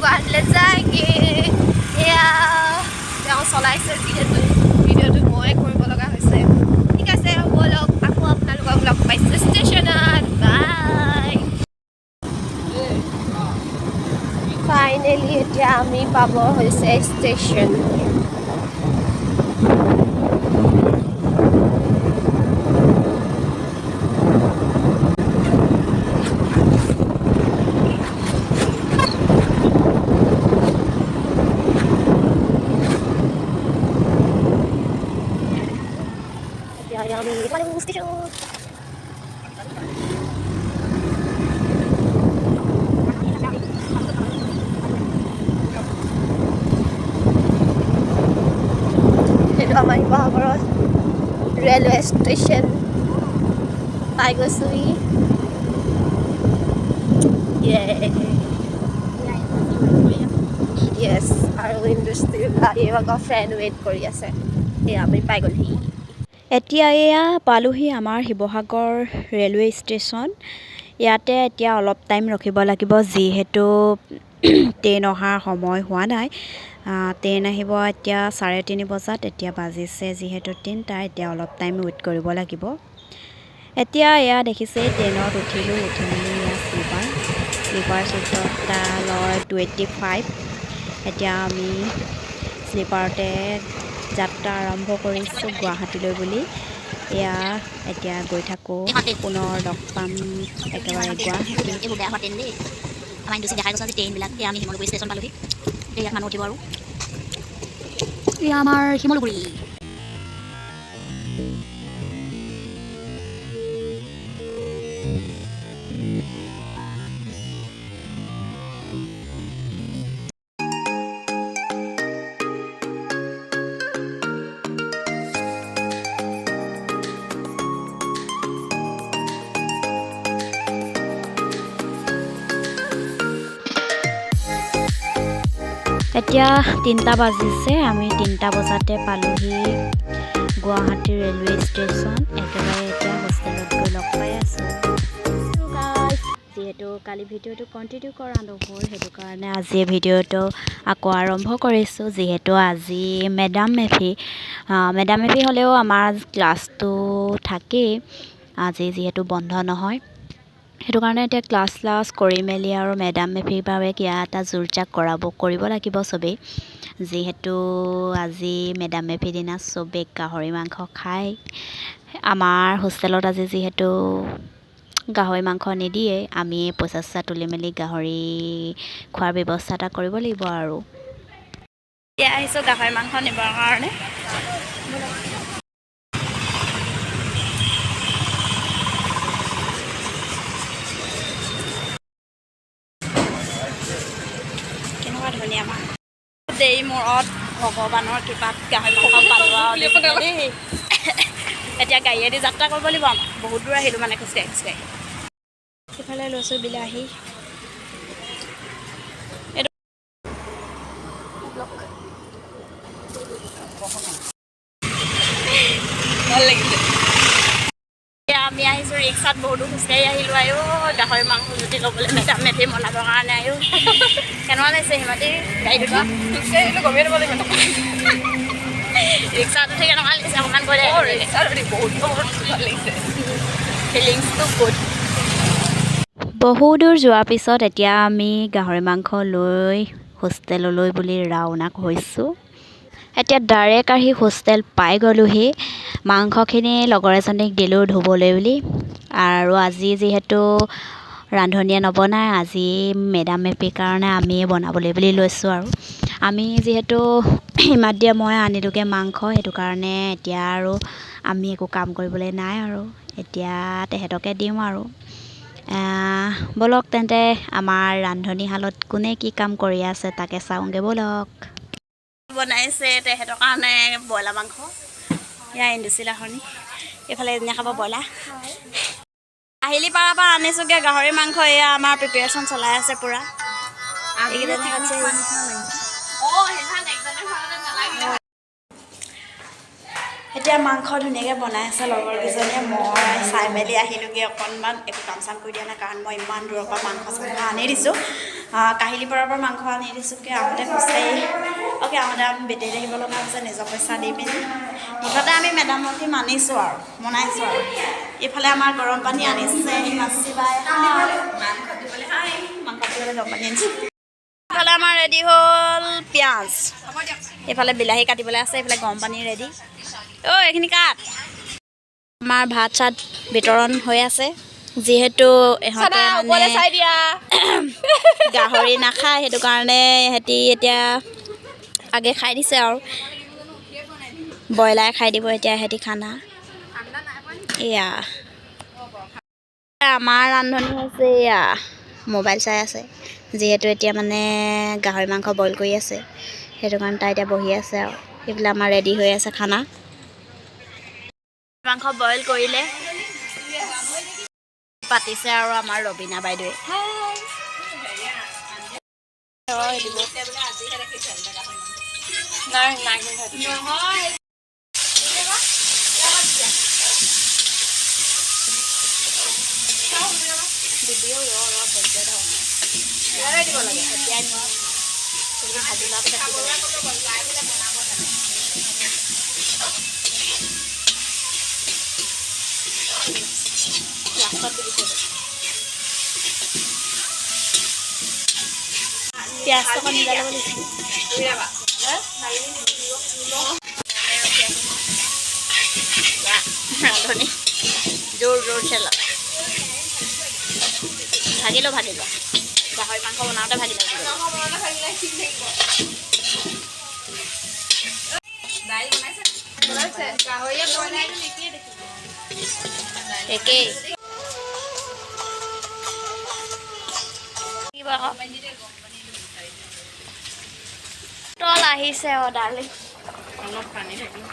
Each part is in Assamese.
गुवाहाटीले जाएंगे या তেওঁ চলাইছে যিহেতু ভিডিওটো মই কৰিব লগা হৈছে ঠিক আছে বলক আকৌ আপোনালোকক লগ পাইছো ষ্টেচনত বাই ফাইনেলি এতিয়া আমি পাব হৈছে ষ্টেচন আমাৰ শিৱসাগৰত ৰেলৱে ষ্টেচন পাই গৈছোহি য়েছ আৰু ইণ্ডাষ্ট্ৰী এইবাৰ ফ্ৰেণ্ড ৱেইট কৰি আছে এয়া আমি পাই গ'লোহি এতিয়া এয়া পালোহি আমাৰ শিৱসাগৰ ৰেলৱে ষ্টেচন ইয়াতে এতিয়া অলপ টাইম ৰখিব লাগিব যিহেতু ট্ৰেইন অহাৰ সময় হোৱা নাই ট্ৰেইন আহিব এতিয়া 3:30 বজাত এতিয়া বাজিছে যিহেতু 3টা এতিয়া অলপ টাইম ৱেইট কৰিব লাগিব এতিয়া এয়া দেখিছে ট্ৰেইনত উঠিলোঁ উঠি মেলি এয়া শ্লিপাৰ চিটটা লয় 25 এতিয়া আমি শ্লিপাৰতে যাত্ৰা আৰম্ভ কৰিছোঁ গুৱাহাটীলৈ বুলি এয়া এতিয়া গৈ থাকোঁ পুনৰ লগ পাম একেবাৰে গুৱাহাটী এইবোৰ বেয়া হোৱা ট্ৰেইন দেই আমাৰ ইণ্ডাষ্ট্ৰী দেখাই গৈছে যে ট্ৰেইনবিলাক এতিয়া আমি শিমলুগুৰি ষ্টেচন পালোহি ইয়াত মানুহ উঠিব আৰু এয়া আমাৰ শিমলুগুৰি এতিয়া 3টা বাজিছে আমি 3টা বজাতে পালোহি গুৱাহাটী ৰেলৱে ষ্টেচন একেবাৰে এতিয়া হোষ্টেলত গৈ লগ পাই আছোঁ যিহেতু কালি ভিডিঅ'টো কণ্টিনিউ কৰা নহ'ল সেইটো কাৰণে আজি ভিডিঅ'টো আকৌ আৰম্ভ কৰিছোঁ যিহেতু আজি মেডাম মেফি হ'লেও আমাৰ ক্লাছটো থাকেই আজি যিহেতু বন্ধ নহয় সেইটো কাৰণে এতিয়া ক্লাছ কৰি মেলি আৰু মেডাম মেফিৰ বাবে কিবা এটা জোৰজাক কৰিব লাগিব চবেই যিহেতু আজি মেডাম মেফিৰ দিনা চবেই গাহৰি মাংস খায় আমাৰ হোষ্টেলত আজি যিহেতু গাহৰি মাংস নিদিয়ে আমি পইচা তুলি মেলি গাহৰি খোৱাৰ ব্যৱস্থা এটা কৰিব লাগিব আৰু এতিয়া আহিছোঁ গাহৰি মাংস নিবৰ কাৰণে ধুনীয়া মাংস দেই মূৰত ভগৱানৰ কৃপাত গাহৰি মাংস পালোৱা দেই এতিয়া গাড়ীয়েদি যাত্ৰা কৰিব লাগিব আমাক বহুত দূৰ আহিলোঁ মানে খোজকাঢ়ি সিফালে লৈছোঁ বিলাহী ভাল লাগিছে আমি আহিছোঁ ৰিক্সাত বহুতো খোজকাঢ়ি আহিলোঁ আয়ো গাহৰি মাংস জুতি ল'বলৈ মেডাম মেফি বনাবৰ কাৰণে আয়ো কেনেকুৱা লাগিছে সিহঁতি গাড়ীত উঠি খোজকাঢ়ি আহিলোঁ গমেই দিব লাগিব ৰিক্সাত উঠি কেনেকুৱা লাগিছে অকণমান কৈ ৰিক্সাত উঠি বহুত ভাল লাগিছে ফিলিংছটো গুড বহু দূৰ যোৱাৰ পিছত এতিয়া আমি গাহৰি মাংস লৈ হোষ্টেললৈ বুলি ৰাওনা হৈছোঁ এতিয়া ডাইৰেক্ট আহি হোষ্টেল পাই গ'লোহি মাংসখিনি লগৰ এজনীক দিলোঁ ধুবলৈ বুলি আৰু আজি যিহেতু ৰান্ধনীয়ে নবনাই আজি মেডাম মেফিৰ কাৰণে আমিয়ে বনাবলৈ বুলি লৈছোঁ আৰু আমি যিহেতু ইমান দিয়া মই আনিলোগৈ মাংস সেইটো কাৰণে এতিয়া আৰু আমি একো কাম কৰিবলৈ নাই আৰু এতিয়া তেহেঁতকে দিওঁ আৰু বলক তেন্তে আমাৰ ৰান্ধনীশালত কোনে কি কাম কৰি আছে তাকে চাওঁগৈ বলক বনাইছে তেহেঁতৰ কাৰণে ব্ৰইলাৰ মাংস এয়া ইণ্ডুচিলাখনি এইফালে এদিনা খাব ব্ৰইলাৰ আহিলি পাৰাৰ পৰা আনিছোঁগৈ গাহৰি মাংস এয়া আমাৰ প্ৰিপেৰেশ্যন চলাই আছে পূৰা এতিয়া মাংস ধুনীয়াকৈ বনাই আছে লগৰকেইজনীয়ে মই চাই মেলি আহিলোঁগৈ অকণমান একো কাম চাম কৰি দিয়া নাই কাৰণ মই ইমান দূৰৰ পৰা মাংস চাংস আনি দিছোঁ কাহিলী পৰাৰ পৰা মাংস আনি দিছোঁগৈ আহোঁতে খোজকাঢ়ি অ'কে আহোঁতে আমি বেটেৰী আহিব লগা হৈছে নিজৰ পইচা দি পিনি মুঠতে আমি মেডামকে মানিছোঁ আৰু মনাইছোঁ আৰু এইফালে আমাৰ গৰম পানী আনিছে হিমাশ্ৰী বাই মাংস দিবলৈ গৰম পানী আনিছে এইফালে আমাৰ ৰেডি হ'ল পিঁয়াজ এইফালে বিলাহী কাটিবলৈ আছে এইফালে গৰম পানী ৰেডি এইখিনি কাট আমাৰ ভাত চাত বিতৰণ হৈ আছে যিহেতু ইহঁতে মানে গাহৰি নাখায় সেইটো কাৰণে ইহঁতি এতিয়া আগে খাই দিছে আৰু ব্ৰইলাৰ খাই দিব এতিয়া ইহঁতি খানা এয়া আমাৰ ৰান্ধনি হৈছে এয়া মোবাইল চাই আছে যিহেতু এতিয়া মানে গাহৰি মাংস বইল কৰি আছে সেইটো কাৰণে তাই এতিয়া বহি আছে আৰু সেইবিলাক আমাৰ ৰেডি হৈ আছে খানা মাংস বইল কৰিলে পাতিছে আৰু আমাৰ ৰবীনা বাইদেৱে পিঁয়াজটো অকণ নিজাই ল'ব লাগিছিল ৰান্ধনি জোৰ জোৰ চেলা ভাগি ল গাহৰি মাংস বনাওঁতে ভাগি লাগিব একেই তল আহিছে ডালি অলপ পানী থাকিব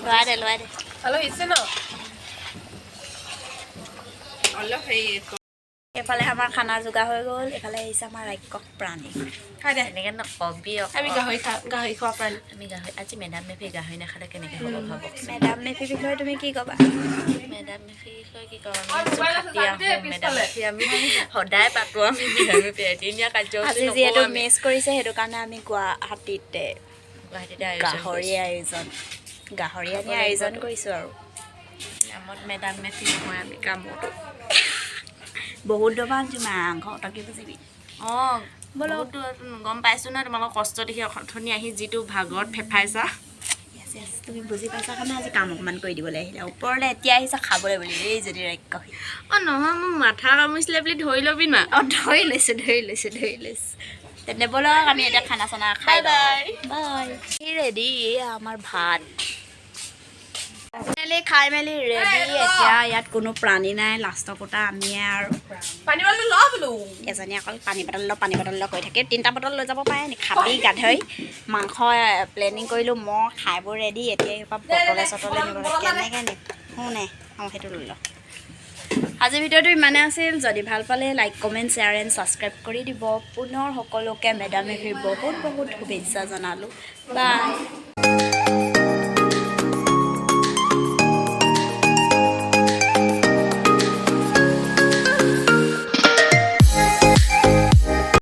লোৱাই দে অলপ আহিছে ন অলপ সেই এইফালে আমাৰ খানা যোগাৰ হৈ গ'ল এইফালে আহিছে আমাৰ ৰাক্ষস প্ৰাণী খাই দে এনেকৈ নকবি আমি গাহৰি খোৱা প্ৰাণী আমি গাহৰি আজি মেডাম মেফি গাহৰি নাখালে কেনেকৈ হ'ব ভাবক মেডাম মেফিৰ বিষয়ে তুমি কি ক'বা মেডাম মেফিৰ বিষয়ে কি ক'বা মেডাম মেফি আমি সদায় পাতোঁ আমি মেডাম মেফি এদিনীয়া কাৰ্যসূচী আজি যিহেতু মিছ কৰিছে সেইটো কাৰণে আমি গুৱাহাটীতে গাহৰি আনি আয়োজন কৰিছোঁ আৰু নামত মেডাম মেফি নহয় আমি কামতো বহুত দবান মাংস তই বুজিবি অঁ বহুতো গম পাইছোঁ নহয় তোমালোকৰ কষ্ট দেখি অথনি আহি যিটো ভাগত ফেফাইছা তুমি বুজি পাইছা কাৰণে আজি কাম অকণমান কৰি দিবলৈ আহিলে ওপৰলৈ এতিয়া আহিছা খাবলৈ বুলি এই যদি ৰাক্ষসী অঁ নহয় মোৰ মাথা কামুৰিছিলে বুলি ধৰি ল'বি না অঁ ধৰি লৈছোঁ তেনে ব'লক আমি এতিয়া খানা চানা খাই বাই ৰেডি আমাৰ ভাত খাই মেলি ৰেডি এতিয়া ইয়াত কোনো প্ৰাণী নাই লাষ্টৰ কোটা আমিয়ে আৰু এজনী অকল পানী বটল লৈ কৈ থাকে 3টা বটল লৈ যাব পাৰে নি খাবি গাধৰি মাংস প্লেনিং কৰিলোঁ মই খাইবোৰ ৰেডি এতিয়া বটলে চটলে নিবলৈ কেনেকৈ নি শুনে অঁ সেইটো লৈ লওঁ আজিৰ ভিডিঅ'টো ইমানে আছিল যদি ভাল পালে like comment share and subscribe কৰি দিব পুনৰ সকলোকে মেডাম মেফিৰ বহুত শুভেচ্ছা জনালোঁ বাই